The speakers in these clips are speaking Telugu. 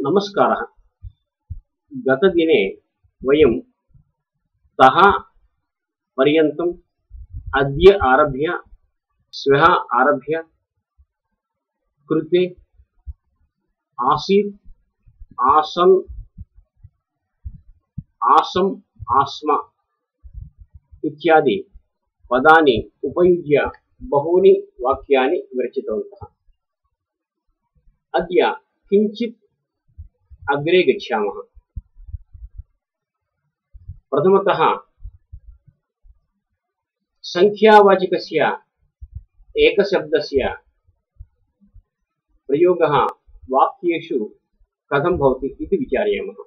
नमस्कारः। गतदिने वयं तः पर्यन्तम् अद्य आरभ्य श्वः आरभ्य कृते आसीत् आसन् आसम् आस्म इत्यादि पदानि उपयुज्य बहूनि वाक्यानि विरचितवन्तः। अद्य किञ्चित् अग्रे गच्छामः। प्रथमतः संख्यावाचकस्य एकशब्दस्य प्रयोगः वाक्येषु कथं भवति इति विचारयामः।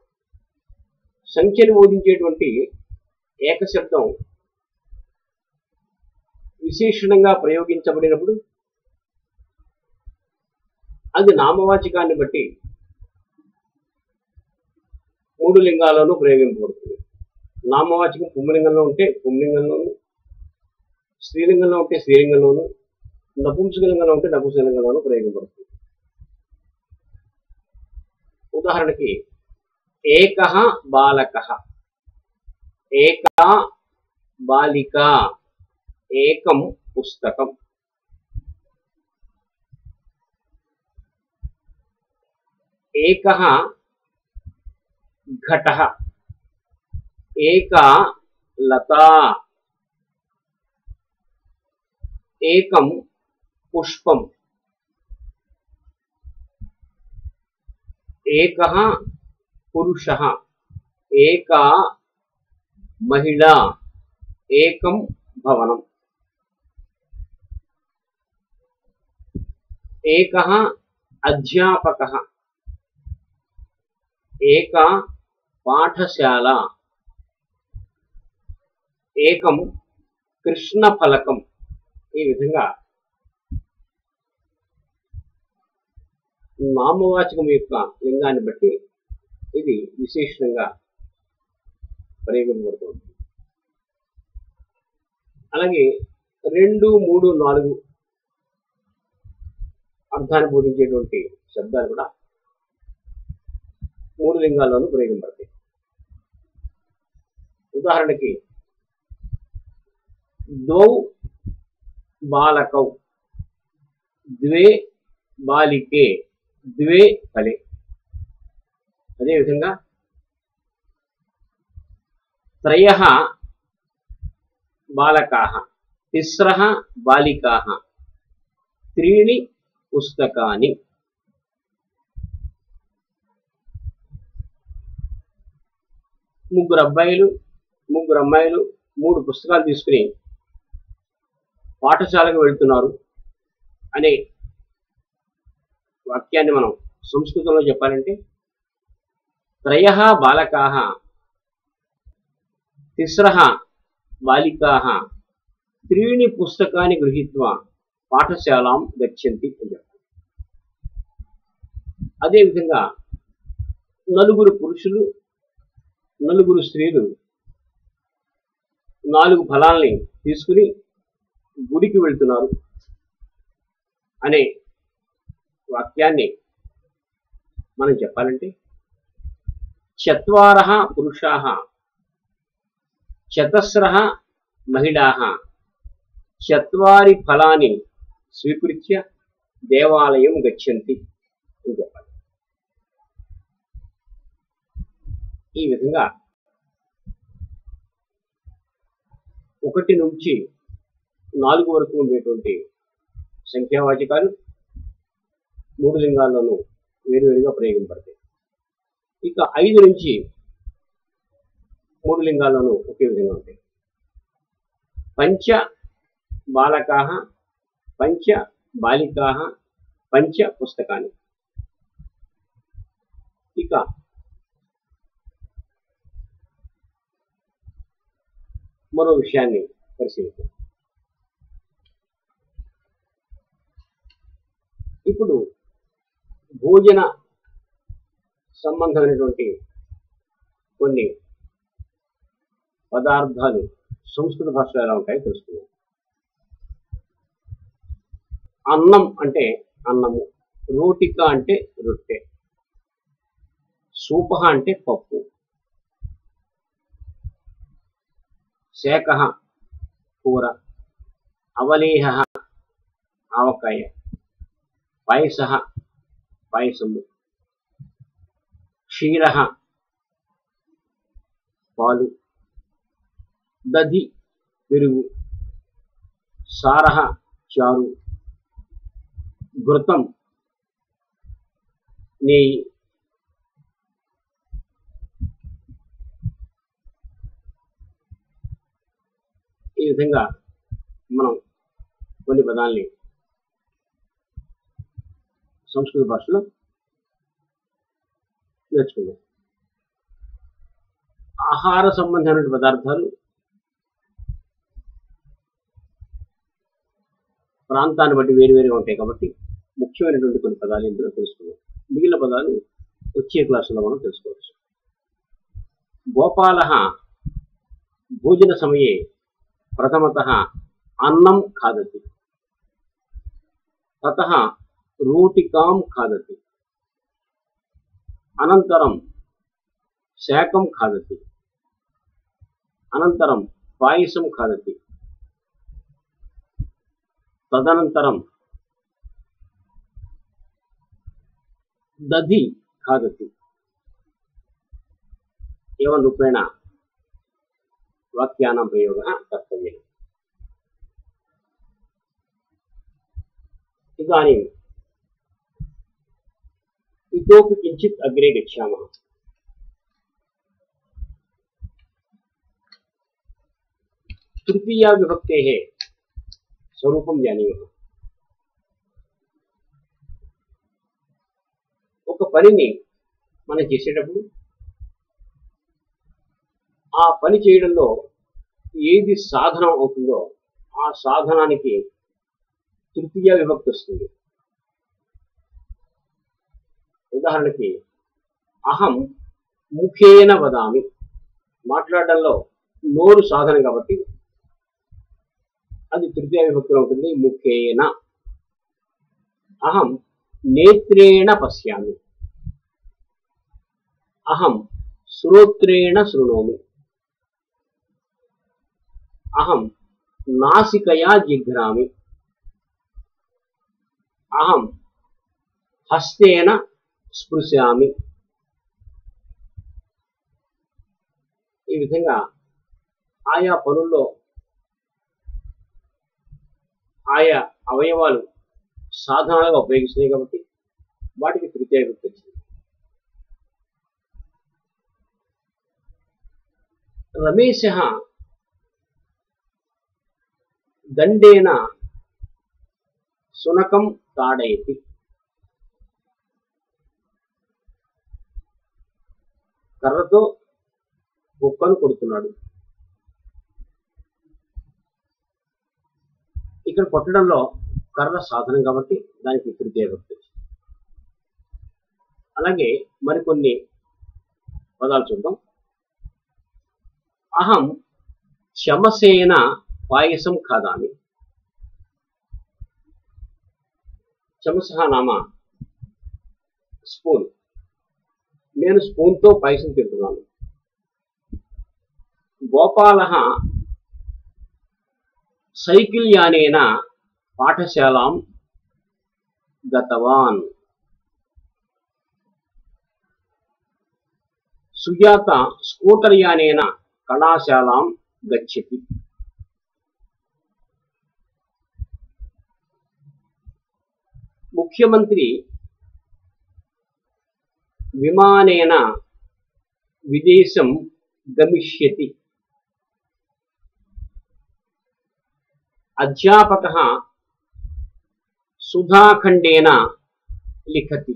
संख्यను బోధించేటువంటి ఏకశబ్దం విశేషణంగా ప్రయోగించబడినప్పుడు అది నామవాచకాన్ని బట్టి మూడు లింగాల్లోనూ ప్రయోగించబడుతుంది. నామవాచకం పుంలింగంలో ఉంటే పుంలింగంలోను, స్త్రీలింగంలో ఉంటే స్త్రీలింగంలోను, నపుంసకలింగంలో ఉంటే నపుంసకలింగంలోనూ ప్రయోగించబడుతుంది. ఉదాహరణకి ఏకః బాలకః, ఏకా బాలికా, ఏకం పుస్తకం. ఏకః घटः, एका लता, एकं पुष्पम्, एकः पुरुषः, एका महिला, एकं भवनम्. एकः अध्यापकः, एका पाठशाला, ఏకం కృష్ణ ఫలకం. ఈ విధంగా నామవాచకం యొక్క లింగాన్ని బట్టి ఇది విశేషణంగా ప్రయోగించబడుతుంది. అలాగే 2, 3, 4 అర్థాన్ని బోధించేటువంటి శబ్దాలు కూడా 3 లింగాల్లోనూ ప్రయోగించబడతాయి. ఉదాహరణకి द्वौ बालकौ, द्वे बालिके, द्वे फले. अदे विधंगा त्रयः बालकाः, तिस्रः बालिकाः, त्रीणि पुस्तकानि. ముగ్గురు అబ్బాయిలు ముగ్గురు అమ్మాయిలు 3 పుస్తకాలు తీసుకుని పాఠశాలకు వెళ్తున్నారు అనే వాక్యాన్ని మనం సంస్కృతంలో చెప్పాలంటే త్రయః బాలకాః, తిస్రః బాలికాః, త్రీణి పుస్తకాని గృహీత్వా పాఠశాలాం గచ్చంతి అని చెప్పాలి. అదేవిధంగా 4 పురుషులు 4 స్త్రీలు 4 ఫలాల్ని తీసుకుని గుడికి వెళ్తున్నారు అనే వాక్యాన్ని మనం చెప్పాలంటే చత్వారః పురుషాః, చతస్రః మహిళాః, చత్వారి ఫలాని స్వీకృత్య దేవాలయం గచ్చంతి అని చెప్పాలి. ఈ విధంగా 1 నుంచి 4 వరకు ఉండేటువంటి సంఖ్యావాచకాలు 3 లింగాల్లోనూ వేరువేరుగా ప్రయోగింపబడతాయి. ఇక 5 నుంచి 3 లింగాల్లోనూ ఒకే విధంగా ఉంటాయి. పంచ బాలకాః, పంచ బాలికాః, పంచ పుస్తకాని. ఇక మరో విషయాన్ని పరిశీలిద్దాం. ఇప్పుడు భోజన సంబంధమైనటువంటి కొన్ని పదార్థాలు సంస్కృత భాషలో ఎలా ఉంటాయో తెలుసుకుందాం. అన్నం అంటే అన్నము, రోటిక అంటే రొట్టె, सूपः అంటే పప్పు, శాకः కూర, అవలేహः ఆవకాయ, పాయసः పాయసము, క్షీరः పాలు, దధి పెరుగు, సారः చారు, ఘృతం నెయ్యి. ఈ విధంగా మనం కొన్ని పదాలని సంస్కృత భాషలో నేర్చుకున్నాం. ఆహార సంబంధమైన పదార్థాలు ప్రాంతాన్ని బట్టి వేరువేరుగా ఉంటాయి కాబట్టి ముఖ్యమైనటువంటి కొన్ని పదాలు ఇందులో తెలుసుకున్నాం. మిగిలిన పదాలు వచ్చే క్లాసులో మనం తెలుసుకోవచ్చు. గోపాలः భోజన సమయే ప్రథమతः అన్నం ఖాదతి, తతः రోటికాం ఖాదతి, అనంతరం శాకం ఖాదతి, అనంతరం పాయసం ఖాదతి, తదనంతరం దధి ఖాదతి. एवं रूपेण वाक्यानां प्रयोगः कर्तव्यः. इदानीम् इतोपि किञ्चित् अग्रे गच्छामः. तृतीया विभक्तेः स्वरूपं जानीमः. ఒక పనిని మనం చేసేటప్పుడు ఆ పని చేయడంలో ఏది సాధనం అవుతుందో ఆ సాధనానికి తృతీయ విభక్తి వస్తుంది. ఉదాహరణకి అహం ముఖేన వదామి, మాట్లాడడంలో నోరు సాధనం కాబట్టి అది తృతీయ విభక్తిలో ఉంటుంది, ముఖేన. అహం నేత్రేణ పశ్యామి, అహం శ్రోత్రేణ శృణోమి, అహం నాసికయా జిఘ్రామి, అహం హస్తేన స్పృశామి. ఈ విధంగా ఆయా పనుల్లో ఆయా అవయవాలు సాధనాలుగా ఉపయోగిస్తున్నాయి కాబట్టి వాటికి తృతీయ విభక్తి వచ్చింది. రమేశः దండేన శునకం తాడయతి, కర్రతో కుక్కను కొడుతున్నాడు. ఇక్కడ కొట్టడంలో కర్ర సాధనం కాబట్టి దానికి తృతీయ విభక్తి. అలాగే మరికొన్ని పదాలు చూద్దాం. అహం చమసేన పాయసం ఖాదామి, చమసః నామ స్పూన్, నేను స్పూన్తో పాయసం తింటున్నాను. గోపాలः సైకిల్ యానేన పాఠశాలాం గతవాన్, సుజాత స్కూటర్ యానేన కళాశాలాం గచ్చతి. ముఖ్యమంత్రి విమానేన విదేశం గమిష్యతి. అధ్యాపకः సుధాఖండేన లిఖతి.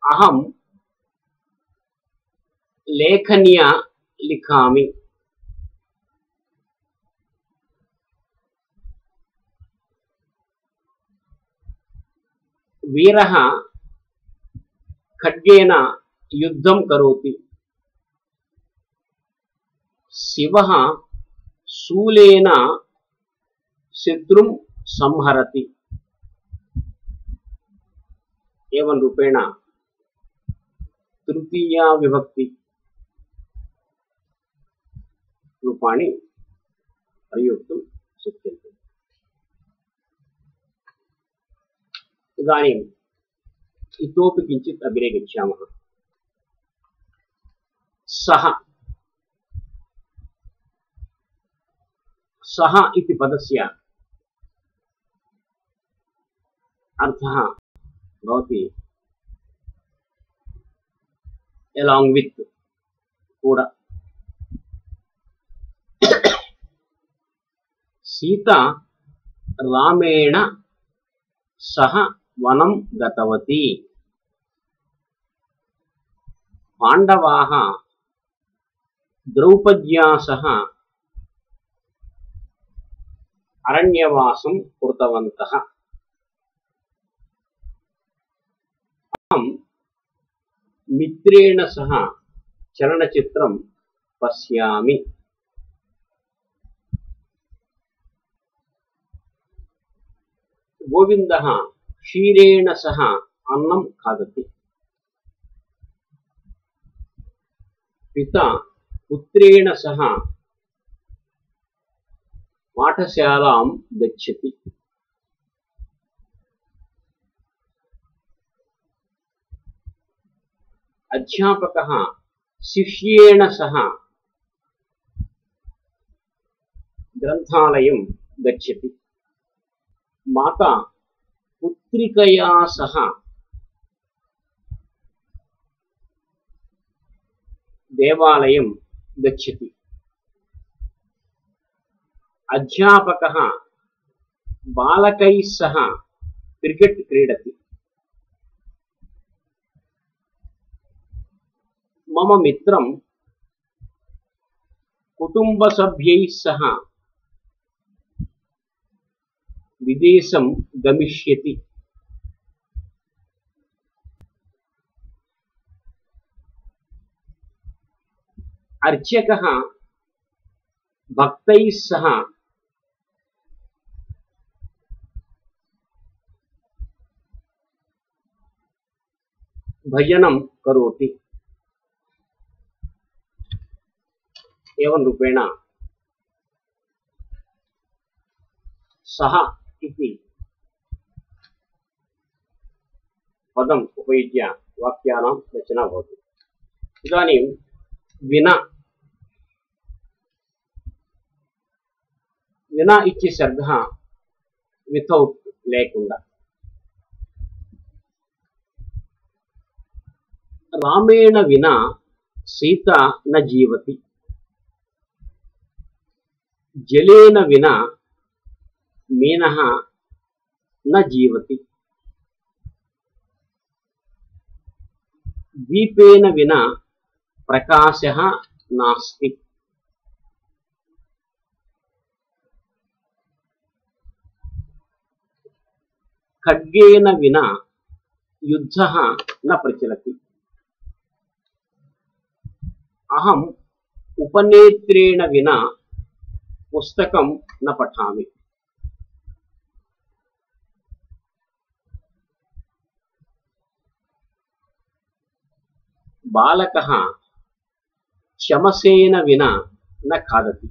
అహం లేఖన్యా లిఖామి. వీరः ఖడ్గేన యుద్ధం కరోతి. శివः శూలేన శత్రుం సంహరతి. ఏవం రూపేణ तृतीया विभक्ति रूपाणि प्रयोक्तुं शक्यन्ते। इदानीम् इतोपि किञ्चित् अग्रे गच्छामः। सः सः इति पदस्य अर्थः भवति along with कूड। सीता रामेण सह वनं गतवती। पाण्डवाः द्रौपद्या सह अरण्यवासं कृतवन्तः। अहं मित्रेण सह चलनचित्रं पश्यामि। गोविन्दः क्षीरेण सह अन्नं खादति। पिता पुत्रेण सह पाठशालां गच्छति। अध्यापकः शिष्येण सह ग्रन्थालयं गच्छति। माता पुत्रिकया सह देवालयं गच्छति। अध्यापकः बालकैः सह क्रिकेट् क्रीडति। मम मित्रं कुटुम्बसभ्यैः सह विदेशं गमिष्यति। अर्चकः भक्तैः सह भजनं करोति। एवं रूपेण सः इति पदम् उपयुज्य वाक्यानां रचना भवति। इदानीं विना विना इत्यर्थः विथौट् लेकुण्डा। रामेण विना सीता न जीवति। जलेन विना मीनः न जीवति। दीपेन विना प्रकाशः नास्ति। खड्गेन विना युद्धः न प्रचलति। अहम् उपनेत्रेण विना पुस्तकं न पठामि। बालकः चमसेन विना न खादति।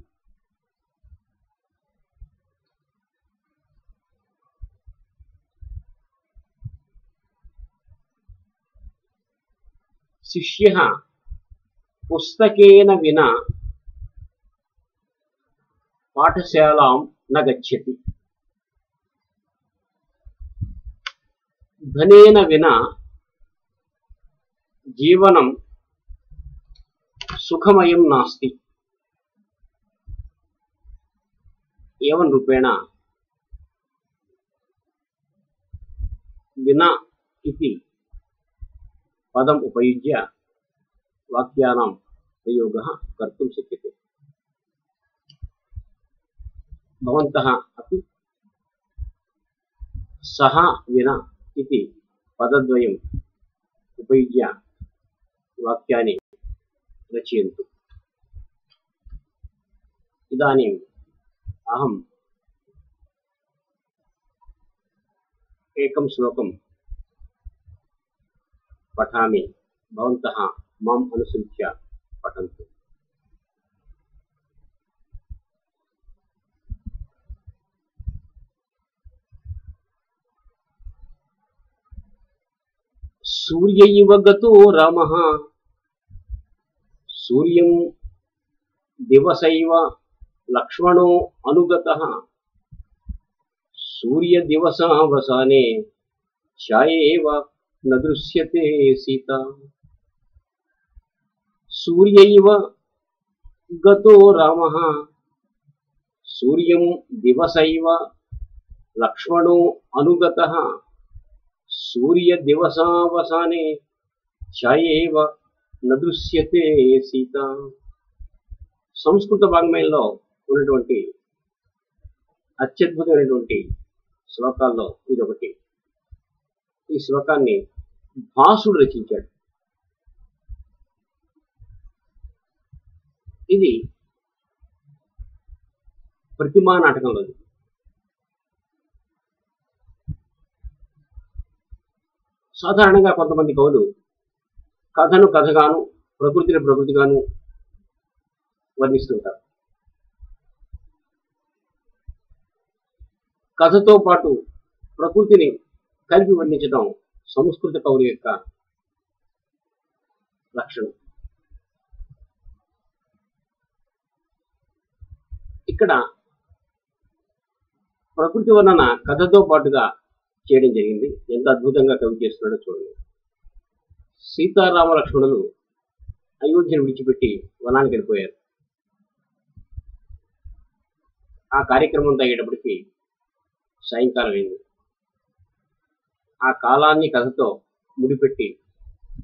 शिष्यः पुस्तकेन विना पाठशालां न गच्छति। धनेन विना जीवनं सुखमयं नास्ति। एवं रूपेण विना इति पदम् उपयुज्य वाक्यानां प्रयोगः कर्तुं शक्यते। भवन्तः अपि सः विना इति पदद्वयम् उपयुज्य वाक्यानि रचयन्तु। इदानीम् अहम् एकं श्लोकं पठामि। భవంతః మాం అనుసృత్య పఠంతు. సూర్యైవ గతో రామః సూర్యం దివసైవ లక్ష్మణో అనుగతః సూర్య దివసావసానే ఛాయేవ న దృశ్యతే సీత. సూర్యైవ గతో రామః సూర్యం దివసైవ లక్ష్మణో అనుగతః సూర్య దివసావసానే ఛాయేవ న దృశ్యతే సీత. సంస్కృత వాంగ్మయంలో ఉన్నటువంటి అత్యద్భుతమైనటువంటి శ్లోకాల్లో ఇదొకటి. ఈ శ్లోకాన్ని భాసుడు రచించాడు. ఇది ప్రతిమా నాటకంలోది. సాధారణంగా కొంతమంది కవులు కథను కథగాను ప్రకృతిని ప్రకృతిగాను వర్ణిస్తుంటారు. కథతో పాటు ప్రకృతిని కలిపి వర్ణించడం సంస్కృత కవుల యొక్క లక్షణం. ఇక్కడ ప్రకృతి వర్ణన కథతో పాటుగా చేయడం జరిగింది. ఎంత అద్భుతంగా కవి చేస్తున్నాడో చూడండి. సీతారామ లక్ష్మణులు అయోధ్యను విడిచిపెట్టి వనానికి వెళ్ళిపోయారు. ఆ కార్యక్రమం అయ్యేటప్పటికి సాయంకాలం అయింది. ఆ కాలాన్ని కథతో ముడిపెట్టి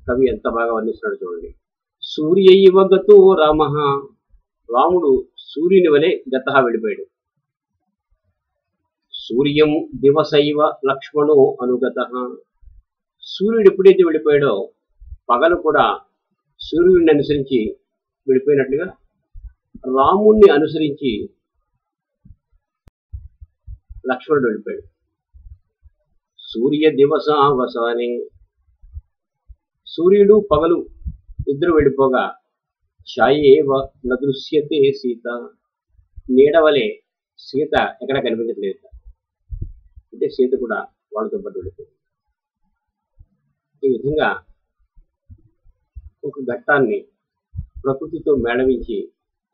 కవి ఎంత బాగా వర్ణిస్తున్నాడో చూడండి. సూర్యైవ గతో రామః రాముడు సూర్యుని వలె గతః వెళ్ళిపోయాడు. సూర్యం దివసైవ లక్ష్మణో అనుగతః సూర్యుడు ఎప్పుడైతే వెళ్ళిపోయాడో పగలు కూడా సూర్యుడిని అనుసరించి వెళ్ళిపోయినట్లుగా రాముణ్ణి అనుసరించి లక్ష్మణుడు వెళ్ళిపోయాడు. సూర్య దివసావసానే సూర్యుడు పగలు ఇద్దరు వెళ్ళిపోగా ఛాయేవ న దృశ్యతే సీత నీడవలే సీత ఎక్కడ కనిపించట్లేదు. అంటే సీత కూడా వాళ్ళతో పాటు వెళ్ళిపోయింది. ఈ విధంగా ఒక ఘట్టాన్ని ప్రకృతితో మేళవించి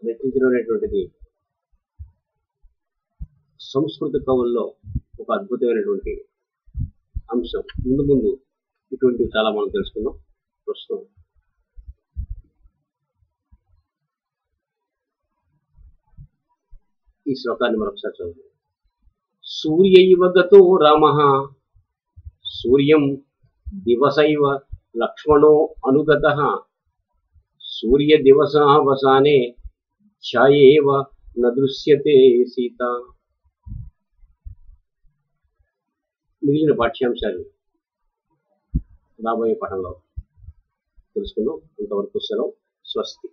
రచించడం అనేటువంటిది సంస్కృత కవుల్లో ఒక అద్భుతమైనటువంటి అంశం. ముందు ముందు ఇటువంటివి చాలా మనం తెలుసుకుందాం. ప్రస్తుతం ఈ శ్లోకాన్ని మరొకసారి చదువు. సూర్యైవ గతో రామః సూర్యం దివసైవ లక్ష్మణో అనుగతః సూర్య దివసావసానే ఛాయేవ న దృశ్యతే సీత. మిగిలిన పాఠ్యాంశాలు రాబోయే పాఠంలో తెలుసుకుందాం. అంతవరకు సెలవు. స్వస్తి.